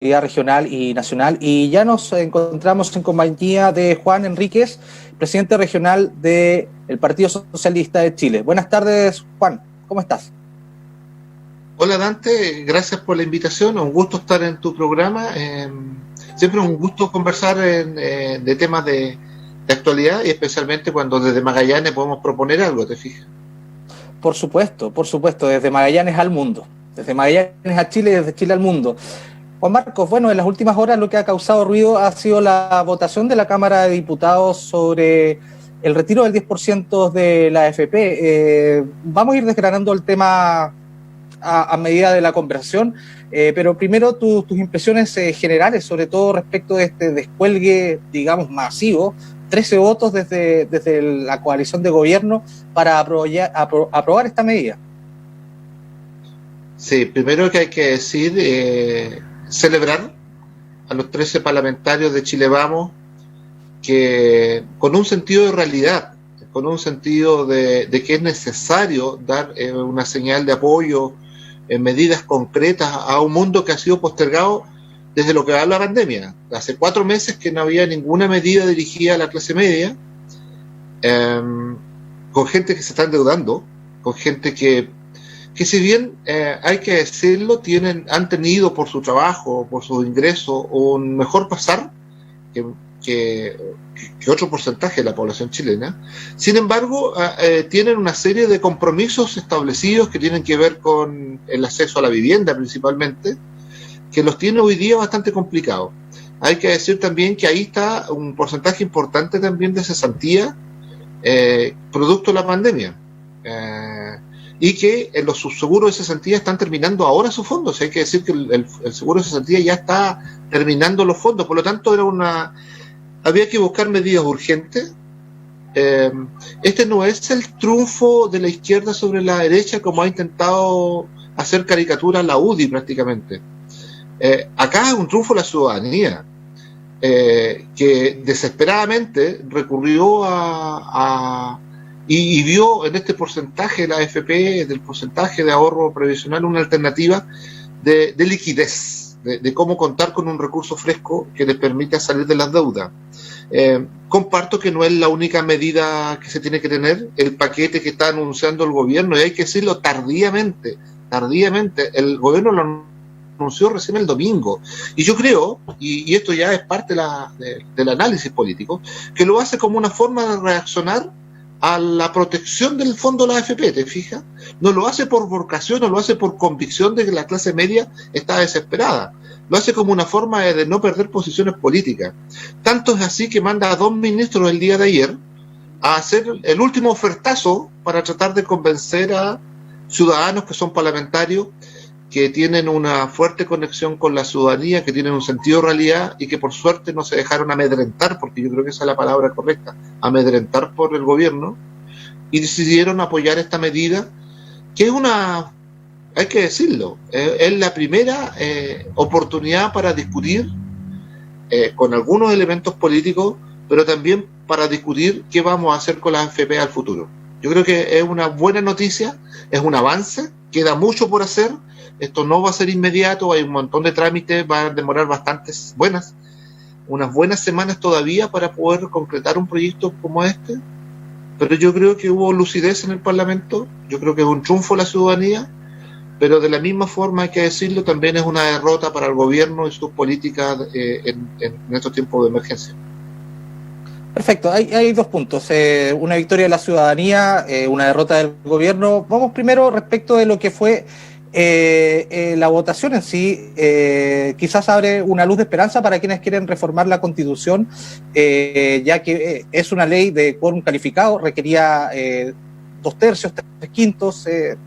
regional y nacional, y ya nos encontramos en compañía de Juan Enríquez, presidente regional del Partido Socialista de Chile. Buenas tardes, Juan, ¿cómo estás? Hola Dante, gracias por la invitación, un gusto estar en tu programa. Siempre un gusto conversar de temas de actualidad y especialmente cuando desde Magallanes podemos proponer algo, ¿te fijas? Por supuesto, desde Magallanes al mundo, desde Magallanes a Chile y desde Chile al mundo. Juan Marcos, bueno, en las últimas horas lo que ha causado ruido ha sido la votación de la Cámara de Diputados sobre el retiro del 10% de la AFP. Vamos a ir desgranando el tema a medida de la conversación, pero primero tus impresiones generales, sobre todo respecto de este descuelgue, digamos, masivo, 13 votos desde la coalición de gobierno para aprobar esta medida. Sí, primero que hay que decir, celebrar a los 13 parlamentarios de Chile Vamos, que con un sentido de realidad, con un sentido de que es necesario dar una señal de apoyo en medidas concretas a un mundo que ha sido postergado desde lo que va la pandemia. Hace 4 meses que no había ninguna medida dirigida a la clase media, con gente que se está endeudando, con gente que si bien hay que decirlo, han tenido por su trabajo, por su ingreso, un mejor pasar que otro porcentaje de la población chilena. Sin embargo, tienen una serie de compromisos establecidos que tienen que ver con el acceso a la vivienda principalmente, que los tiene hoy día bastante complicados. Hay que decir también que ahí está un porcentaje importante también de cesantía producto de la pandemia. Y que los subseguros de cesantía están terminando ahora sus fondos. Hay que decir que el seguro de cesantía ya está terminando los fondos, por lo tanto había que buscar medidas urgentes. Este no es el triunfo de la izquierda sobre la derecha como ha intentado hacer caricatura la UDI prácticamente. Acá es un triunfo de la ciudadanía, que desesperadamente recurrió y vio en este porcentaje de la AFP, del porcentaje de ahorro previsional, una alternativa de liquidez, de cómo contar con un recurso fresco que les permita salir de las deudas. Comparto que no es la única medida que se tiene que tener, el paquete que está anunciando el gobierno, y hay que decirlo tardíamente, el gobierno lo anunció recién el domingo, y yo creo, y esto ya es parte del análisis político, que lo hace como una forma de reaccionar a la protección del fondo de la AFP, ¿te fijas? No lo hace por vocación, no lo hace por convicción de que la clase media está desesperada, lo hace como una forma de no perder posiciones políticas. Tanto es así que manda a 2 ministros el día de ayer a hacer el último ofertazo para tratar de convencer a ciudadanos que son parlamentarios, que tienen una fuerte conexión con la ciudadanía, que tienen un sentido de realidad y que por suerte no se dejaron amedrentar, porque yo creo que esa es la palabra correcta, amedrentar por el gobierno, y decidieron apoyar esta medida, que es hay que decirlo, es la primera oportunidad para discutir con algunos elementos políticos, pero también para discutir qué vamos a hacer con la AFP al futuro. Yo creo que es una buena noticia, es un avance, queda mucho por hacer. Esto no va a ser inmediato, hay un montón de trámites, va a demorar unas buenas semanas todavía para poder concretar un proyecto como este, pero yo creo que hubo lucidez en el Parlamento, yo creo que es un triunfo de la ciudadanía, pero de la misma forma hay que decirlo, también es una derrota para el gobierno y sus políticas en estos tiempos de emergencia. Perfecto, hay 2 puntos, una victoria de la ciudadanía, una derrota del gobierno. Vamos primero respecto de lo que fue la votación en sí. Quizás abre una luz de esperanza para quienes quieren reformar la Constitución, ya que es una ley de quórum calificado, requería 2/3, 3/5,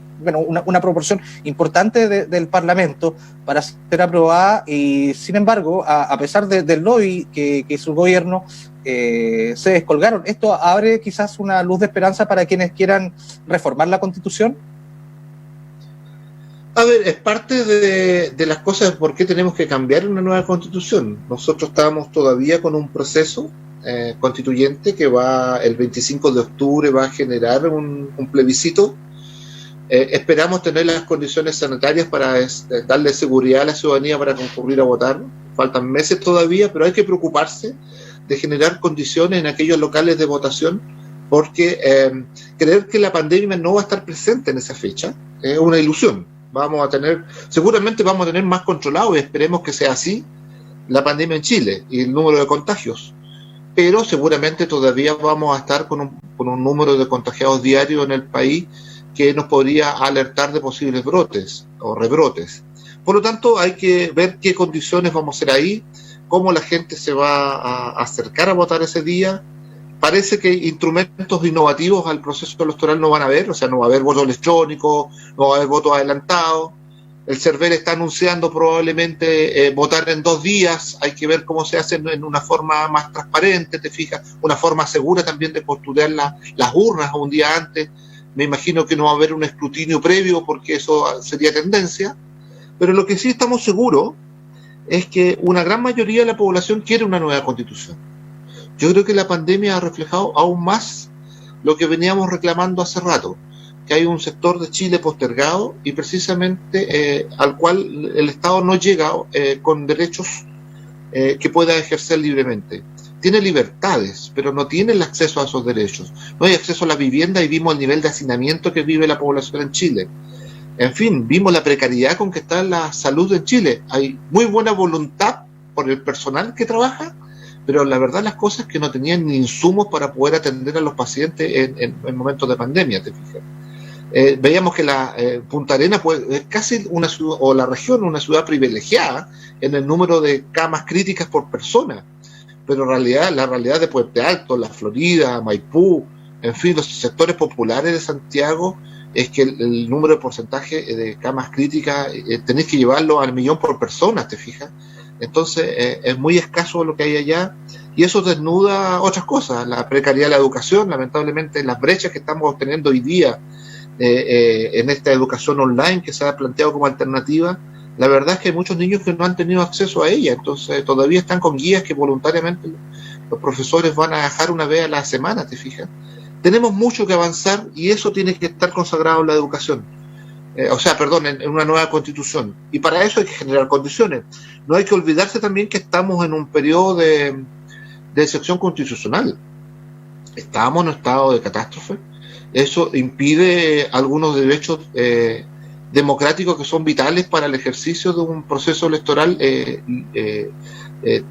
una proporción importante del Parlamento para ser aprobada, y sin embargo, a pesar del lobby que hizo el gobierno, se descolgaron. ¿Esto abre quizás una luz de esperanza para quienes quieran reformar la Constitución? A ver, es parte de las cosas de por qué tenemos que cambiar una nueva Constitución. Nosotros estábamos todavía con un proceso constituyente que el 25 de octubre va a generar un plebiscito Esperamos tener las condiciones sanitarias para darle seguridad a la ciudadanía para concurrir a votar. Faltan meses todavía, pero hay que preocuparse de generar condiciones en aquellos locales de votación, porque creer que la pandemia no va a estar presente en esa fecha es una ilusión. Seguramente vamos a tener más controlado, y esperemos que sea así, la pandemia en Chile y el número de contagios. Pero seguramente todavía vamos a estar con un número de contagiados diarios en el país que nos podría alertar de posibles brotes o rebrotes. Por lo tanto, hay que ver qué condiciones vamos a hacer ahí, cómo la gente se va a acercar a votar ese día. Parece que instrumentos innovativos al proceso electoral no van a haber, o sea, no va a haber voto electrónico, no va a haber voto adelantado. El CERVEL está anunciando probablemente votar en 2 días. Hay que ver cómo se hace en una forma más transparente, te fijas, una forma segura también de postular las urnas un día antes. Me imagino que no va a haber un escrutinio previo, porque eso sería tendencia. Pero lo que sí estamos seguros es que una gran mayoría de la población quiere una nueva constitución. Yo creo que la pandemia ha reflejado aún más lo que veníamos reclamando hace rato, que hay un sector de Chile postergado y precisamente al cual el Estado no llega con derechos que pueda ejercer libremente. Tiene libertades, pero no tiene el acceso a esos derechos. No hay acceso a la vivienda, y vimos el nivel de hacinamiento que vive la población en Chile. En fin, vimos la precariedad con que está la salud en Chile. Hay muy buena voluntad por el personal que trabaja, pero la verdad las cosas es que no tenían ni insumos para poder atender a los pacientes en momentos de pandemia, te fijas. Veíamos que la Punta Arenas pues, es casi una ciudad, o la región, una ciudad privilegiada en el número de camas críticas por persona, pero la realidad de Puente Alto, La Florida, Maipú, en fin, los sectores populares de Santiago, es que el número de porcentaje de camas críticas tenés que llevarlo al 1.000.000 por persona, te fijas. Entonces es muy escaso lo que hay allá, y eso desnuda otras cosas, la precariedad de la educación, lamentablemente las brechas que estamos teniendo hoy día en esta educación online que se ha planteado como alternativa. La verdad es que hay muchos niños que no han tenido acceso a ella, entonces todavía están con guías que voluntariamente los profesores van a dejar una vez a la semana, te fijas. Tenemos mucho que avanzar, y eso tiene que estar consagrado en la educación. En una nueva constitución. Y para eso hay que generar condiciones. No hay que olvidarse también que estamos en un periodo de excepción constitucional. Estamos en un estado de catástrofe. Eso impide algunos derechos democráticos que son vitales para el ejercicio de un proceso electoral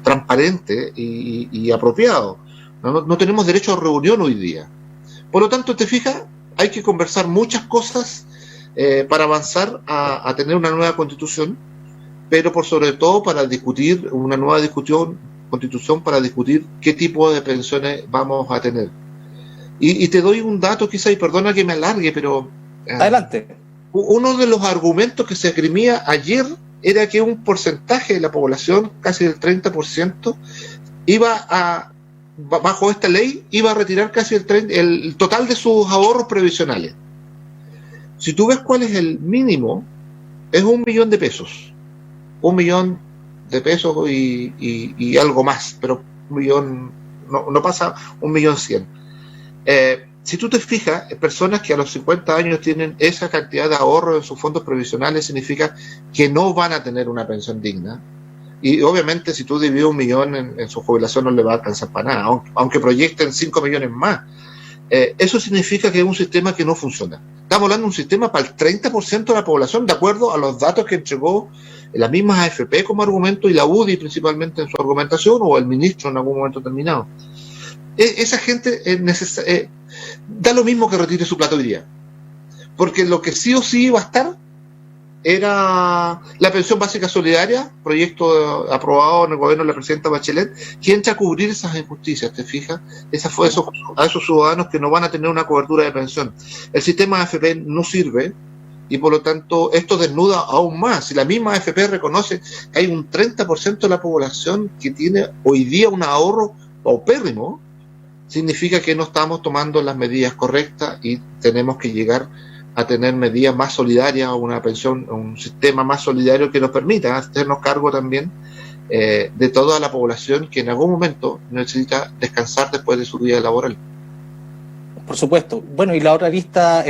transparente y apropiado. No tenemos derecho a reunión hoy día. Por lo tanto, te fijas, hay que conversar muchas cosas para avanzar a tener una nueva constitución, pero por sobre todo para discutir una nueva constitución para discutir qué tipo de pensiones vamos a tener. Y te doy un dato quizá, y perdona que me alargue, pero adelante. Uno de los argumentos que se esgrimía ayer era que un porcentaje de la población, casi del 30%, bajo esta ley, iba a retirar casi el total de sus ahorros previsionales. Si tú ves cuál es el mínimo, es 1.000.000 de pesos. 1.000.000 de pesos y algo más, pero 1.000.000 no pasa 1.100.000. Si tú te fijas, personas que a los 50 años tienen esa cantidad de ahorro en sus fondos previsionales, significa que no van a tener una pensión digna. Y obviamente si tú divides 1.000.000 en su jubilación no le va a alcanzar para nada, aunque proyecten 5 millones más. Eso significa que es un sistema que no funciona. Estamos hablando de un sistema para el 30% de la población, de acuerdo a los datos que entregó las mismas AFP como argumento, y la UDI principalmente en su argumentación, o el ministro en algún momento determinado. Esa gente da lo mismo que retire su plata hoy día, porque lo que sí o sí iba a estar era la pensión básica solidaria, proyecto aprobado en el gobierno de la presidenta Bachelet, que entra a cubrir esas injusticias, ¿te fijas? Esa fue a esos ciudadanos que no van a tener una cobertura de pensión. El sistema AFP no sirve, y por lo tanto esto desnuda aún más. Si la misma AFP reconoce que hay un 30% de la población que tiene hoy día un ahorro paupérrimo, significa que no estamos tomando las medidas correctas, y tenemos que llegar a tener medidas más solidarias, una pensión, un sistema más solidario que nos permita hacernos cargo también de toda la población que en algún momento necesita descansar después de su vida laboral. Por supuesto. Bueno, y la otra lista,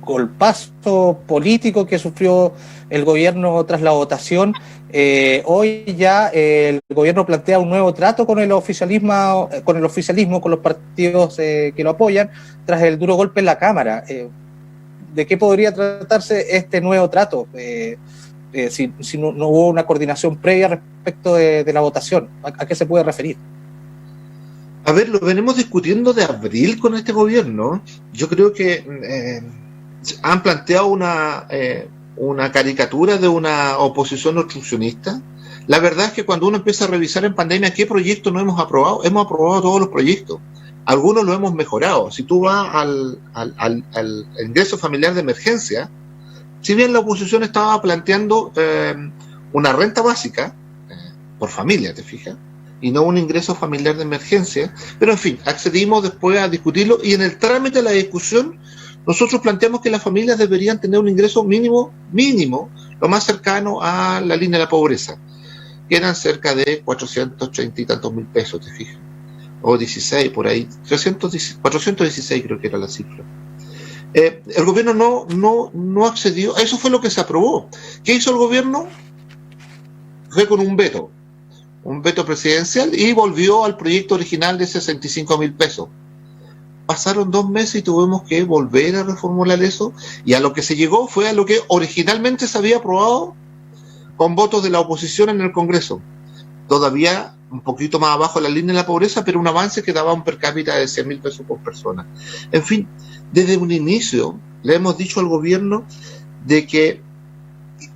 golpazo político que sufrió el gobierno tras la votación, hoy ya el gobierno plantea un nuevo trato con el oficialismo, con los partidos que lo apoyan, tras el duro golpe en la Cámara. ¿De qué podría tratarse este nuevo trato? Si no hubo una coordinación previa respecto de la votación, ¿a qué se puede referir? A ver, lo venimos discutiendo de abril con este gobierno. Yo creo que han planteado una caricatura de una oposición obstruccionista. La verdad es que cuando uno empieza a revisar en pandemia qué proyectos no hemos aprobado todos los proyectos. Algunos lo hemos mejorado. Si tú vas al ingreso familiar de emergencia, si bien la oposición estaba planteando una renta básica por familia, ¿te fijas? Y no un ingreso familiar de emergencia, pero en fin, accedimos después a discutirlo y en el trámite de la discusión nosotros planteamos que las familias deberían tener un ingreso mínimo, lo más cercano a la línea de la pobreza, que eran cerca de 430 y tantos mil pesos, ¿te fijas? O 16, por ahí, 416 creo que era la cifra. El gobierno no accedió, eso fue lo que se aprobó. ¿Qué hizo el gobierno? Fue con un veto presidencial y volvió al proyecto original de 65 mil pesos. Pasaron 2 meses y tuvimos que volver a reformular eso, y a lo que se llegó fue a lo que originalmente se había aprobado con votos de la oposición en el Congreso. Todavía un poquito más abajo de la línea de la pobreza, pero un avance que daba un per cápita de 100 mil pesos por persona. En fin, desde un inicio le hemos dicho al gobierno de que,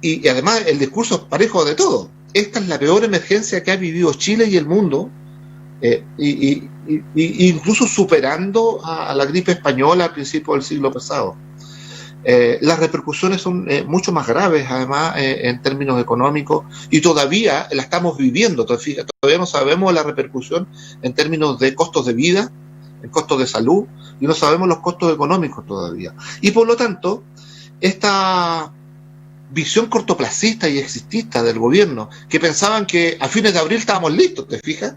y además el discurso es parejo de todo, esta es la peor emergencia que ha vivido Chile y el mundo, incluso superando a la gripe española al principio del siglo pasado. Las repercusiones son mucho más graves, además, en términos económicos, y todavía la estamos viviendo. Todavía no sabemos la repercusión en términos de costos de vida, en costos de salud, y no sabemos los costos económicos todavía. Y por lo tanto, esta visión cortoplacista y existista del gobierno, que pensaban que a fines de abril estábamos listos, ¿te fijas?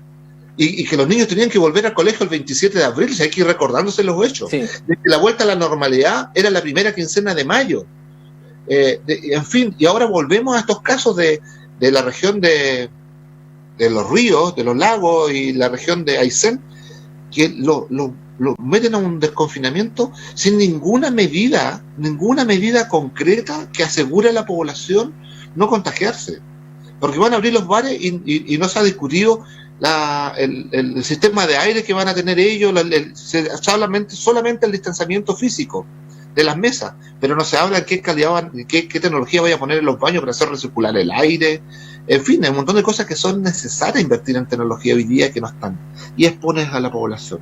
Y que los niños tenían que volver al colegio el 27 de abril, si hay que ir recordándose los hechos. Sí. De que la vuelta a la normalidad era la primera quincena de mayo. En fin, y ahora volvemos a estos casos de la región de los ríos, de los lagos y la región de Aysén, que lo meten a un desconfinamiento sin ninguna medida concreta que asegure a la población no contagiarse. Porque van a abrir los bares y no se ha discutido el sistema de aire que van a tener ellos, se habla solamente el distanciamiento físico de las mesas, pero no se habla de qué calidad, qué tecnología vaya a poner en los baños para hacer recircular el aire. En fin, hay un montón de cosas que son necesarias invertir en tecnología hoy día que no están, y expones a la población.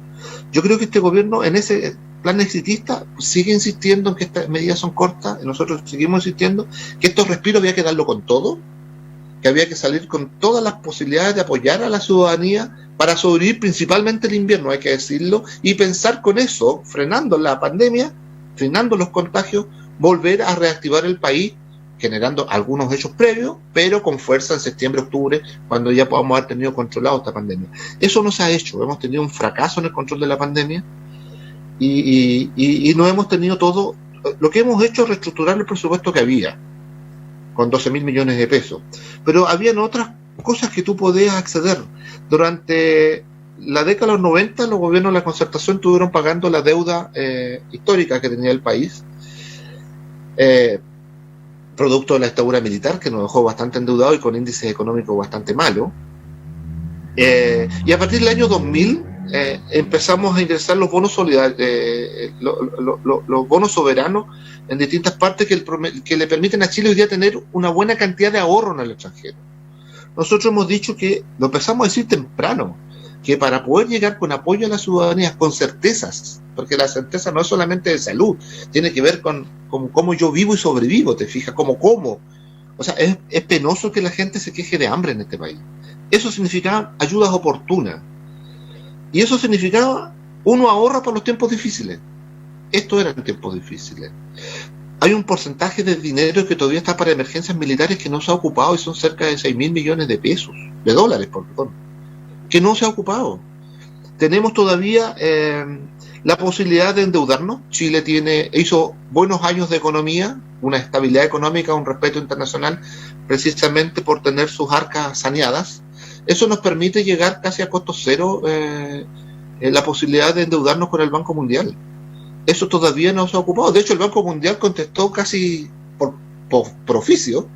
Yo creo que este gobierno en ese plan exitista sigue insistiendo en que estas medidas son cortas, y nosotros seguimos insistiendo que estos respiros había que darlo con todo, que había que salir con todas las posibilidades de apoyar a la ciudadanía para sobrevivir principalmente el invierno, hay que decirlo, y pensar con eso, frenando la pandemia, frenando los contagios, volver a reactivar el país, generando algunos hechos previos, pero con fuerza en septiembre, octubre, cuando ya podamos haber tenido controlado esta pandemia. Eso no se ha hecho, hemos tenido un fracaso en el control de la pandemia y no hemos tenido todo. Lo que hemos hecho es reestructurar el presupuesto que había, con 12.000 millones de pesos, pero habían otras cosas que tú podías acceder. Durante la década de los 90, los gobiernos de la concertación estuvieron pagando la deuda histórica que tenía el país, producto de la dictadura militar, que nos dejó bastante endeudados y con índices económicos bastante malos. Y a partir del año 2000 empezamos a ingresar los bonos solidarios, los bonos soberanos en distintas partes que le permiten a Chile hoy día tener una buena cantidad de ahorro en el extranjero. Nosotros hemos dicho que, lo empezamos a decir temprano, que para poder llegar con apoyo a la ciudadanía, con certezas, porque la certeza no es solamente de salud, tiene que ver con cómo yo vivo y sobrevivo, te fijas, cómo como. O sea, es penoso que la gente se queje de hambre en este país. Eso significaba ayudas oportunas. Y eso significaba, uno ahorra para los tiempos difíciles. Estos eran tiempos difíciles. Hay un porcentaje de dinero que todavía está para emergencias militares que no se ha ocupado, y son cerca de 6.000 millones de pesos, de dólares, perdón, que no se ha ocupado. Tenemos todavía La posibilidad de endeudarnos. Chile hizo buenos años de economía, una estabilidad económica, un respeto internacional, precisamente por tener sus arcas saneadas. Eso nos permite llegar casi a costo cero, la posibilidad de endeudarnos con el Banco Mundial. Eso todavía no se ha ocupado. De hecho, el Banco Mundial contestó casi por oficio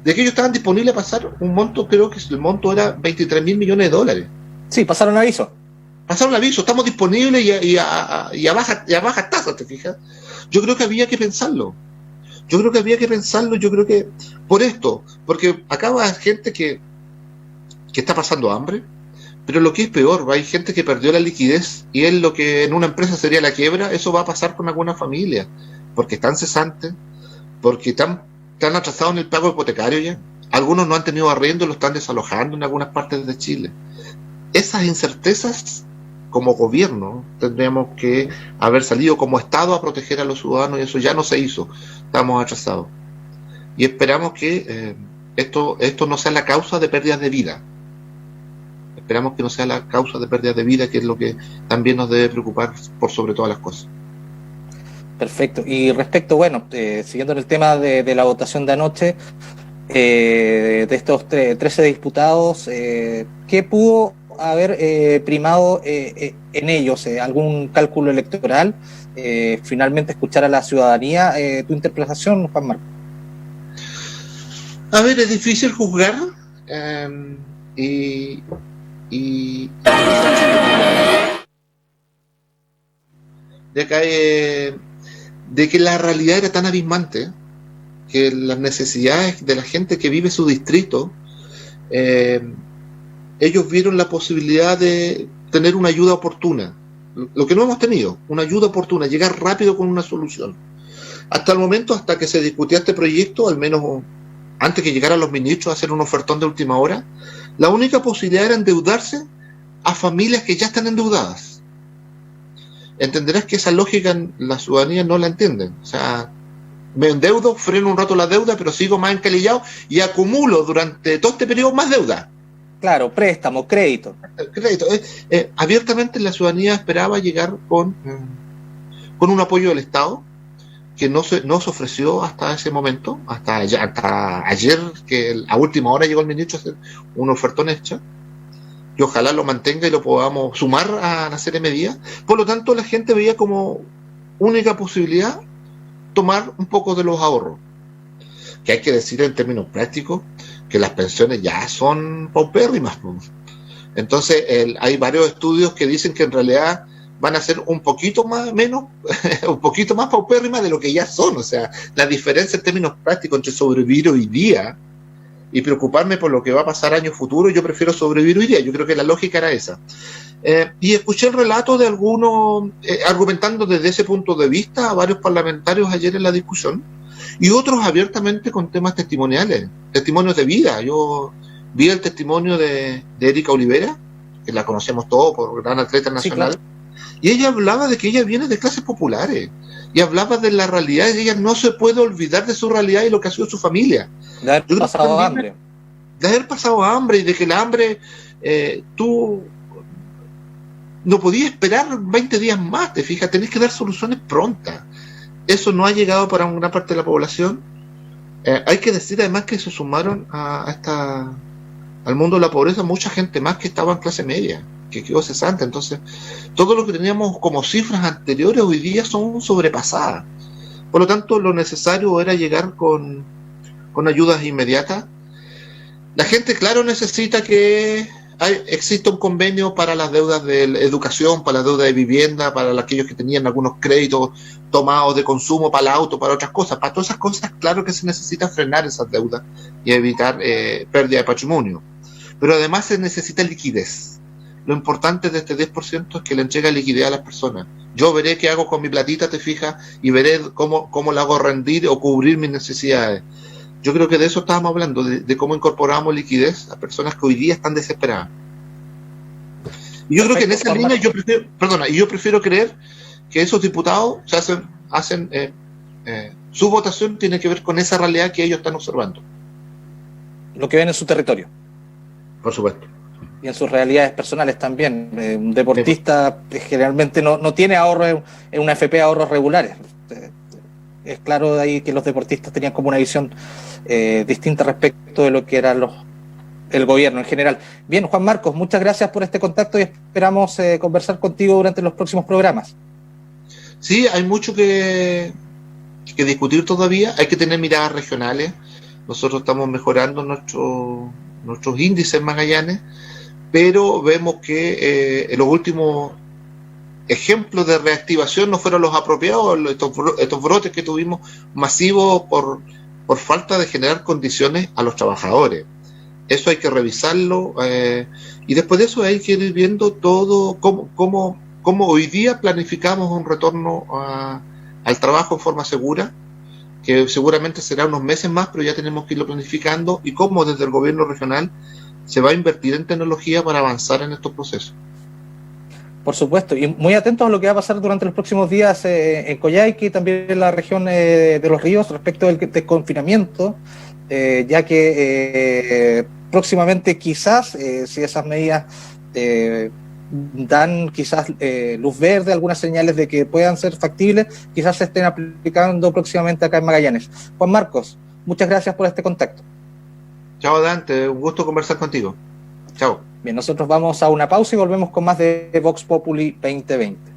de que ellos estaban disponibles a pasar un monto, creo que el monto era 23.000 millones de dólares. Sí, pasaron aviso. Pasaron aviso, estamos disponibles y a bajas tasas, ¿te fijas? Yo creo que había que pensarlo. Yo creo que por esto, porque acá va gente que está pasando hambre, pero lo que es peor, hay gente que perdió la liquidez y es lo que en una empresa sería la quiebra. Eso va a pasar con alguna familia, porque están cesantes, porque están atrasados en el pago hipotecario ya. Algunos no han tenido arriendo y lo están desalojando en algunas partes de Chile. Esas incertezas, como gobierno, tendríamos que haber salido como Estado a proteger a los ciudadanos, y eso ya no se hizo. Estamos atrasados. Y esperamos que esto no sea la causa de pérdidas de vida. Esperamos que no sea la causa de pérdidas de vida, que es lo que también nos debe preocupar por sobre todas las cosas. Perfecto. Y respecto, bueno, siguiendo en el tema de la votación de anoche, de estos 13 diputados, ¿qué pudo haber primado en ellos? ¿Algún cálculo electoral? Finalmente escuchar a la ciudadanía. ¿Tu interpretación, Juan Marco? A ver, es difícil juzgar de que la realidad era tan abismante, que las necesidades de la gente que vive su distrito, ellos vieron la posibilidad de tener una ayuda oportuna, lo que no hemos tenido, una ayuda oportuna, llegar rápido con una solución. Hasta el momento, hasta que se discutía este proyecto, al menos antes que llegaran los ministros a hacer un ofertón de última hora, la única posibilidad era endeudarse a familias que ya están endeudadas. Entenderás que esa lógica la ciudadanía no la entienden. O sea, me endeudo, freno un rato la deuda, pero sigo más encalillado y acumulo durante todo este periodo más deuda. Claro, préstamo, crédito. Abiertamente la ciudadanía esperaba llegar con un apoyo del Estado, que no se ofreció hasta ese momento, hasta ayer, que a última hora llegó el ministro a hacer una ofertón hecha, y ojalá lo mantenga y lo podamos sumar a la serie de medidas. Por lo tanto, la gente veía como única posibilidad tomar un poco de los ahorros. Que hay que decir en términos prácticos que las pensiones ya son paupérrimas. Entonces, hay varios estudios que dicen que en realidad van a ser un poquito más paupérrimas de lo que ya son. O sea, la diferencia en términos prácticos entre sobrevivir hoy día y preocuparme por lo que va a pasar años futuros, yo prefiero sobrevivir hoy día. Yo creo que la lógica era esa. Y escuché el relato de algunos argumentando desde ese punto de vista a varios parlamentarios ayer en la discusión, y otros abiertamente con temas testimoniales, testimonios de vida. Yo vi el testimonio de Erika Olivera, que la conocemos todos por gran atleta nacional, sí, claro. Y ella hablaba de que ella viene de clases populares, y hablaba de la realidad, y ella no se puede olvidar de su realidad y lo que ha sido su familia. De haber pasado hambre. De haber pasado hambre, y de que el hambre, tú no podías esperar 20 días más, te fijas, tenés que dar soluciones prontas. Eso no ha llegado para una parte de la población. Hay que decir además que se sumaron al mundo de la pobreza mucha gente más que estaba en clase media, que quedó cesante. Entonces, todo lo que teníamos como cifras anteriores hoy día son sobrepasadas. Por lo tanto, lo necesario era llegar con ayudas inmediatas. La gente, claro, necesita que exista un convenio para las deudas de educación, para las deudas de vivienda, para aquellos que tenían algunos créditos tomados de consumo, para el auto, para otras cosas. Para todas esas cosas, claro que se necesita frenar esas deudas y evitar pérdida de patrimonio. Pero además se necesita liquidez. Lo importante de este 10% es que le entrega liquidez a las personas. Yo veré qué hago con mi platita, te fijas, y veré cómo la hago rendir o cubrir mis necesidades. Yo creo que de eso estábamos hablando, de cómo incorporamos liquidez a personas que hoy día están desesperadas. Y yo creo que en esa línea yo prefiero creer que esos diputados hacen su votación tiene que ver con esa realidad que ellos están observando. Lo que ven en su territorio. Por supuesto. y en sus realidades personales también. Un deportista generalmente no tiene ahorros en una AFP, ahorros regulares. Es claro de ahí que los deportistas tenían como una visión distinta respecto de lo que era el gobierno en general. Bien, Juan Marcos, muchas gracias por este contacto y esperamos conversar contigo durante los próximos programas. Sí, hay mucho que discutir todavía, hay que tener miradas regionales. Nosotros estamos mejorando nuestros índices en Magallanes, pero vemos que los últimos ejemplos de reactivación no fueron los apropiados, estos brotes que tuvimos masivos por falta de generar condiciones a los trabajadores. Eso hay que revisarlo, y después de eso hay que ir viendo todo, cómo hoy día planificamos un retorno al trabajo en forma segura, que seguramente será unos meses más, pero ya tenemos que irlo planificando, y cómo desde el gobierno regional se va a invertir en tecnología para avanzar en estos procesos. Por supuesto, y muy atentos a lo que va a pasar durante los próximos días en Coyhaique y también en la región de Los Ríos respecto del desconfinamiento, ya que próximamente quizás, si esas medidas dan quizás luz verde, algunas señales de que puedan ser factibles, quizás se estén aplicando próximamente acá en Magallanes. Juan Marcos, muchas gracias por este contacto. Chao, Dante, un gusto conversar contigo. Chao. Bien, nosotros vamos a una pausa y volvemos con más de Vox Populi 2020.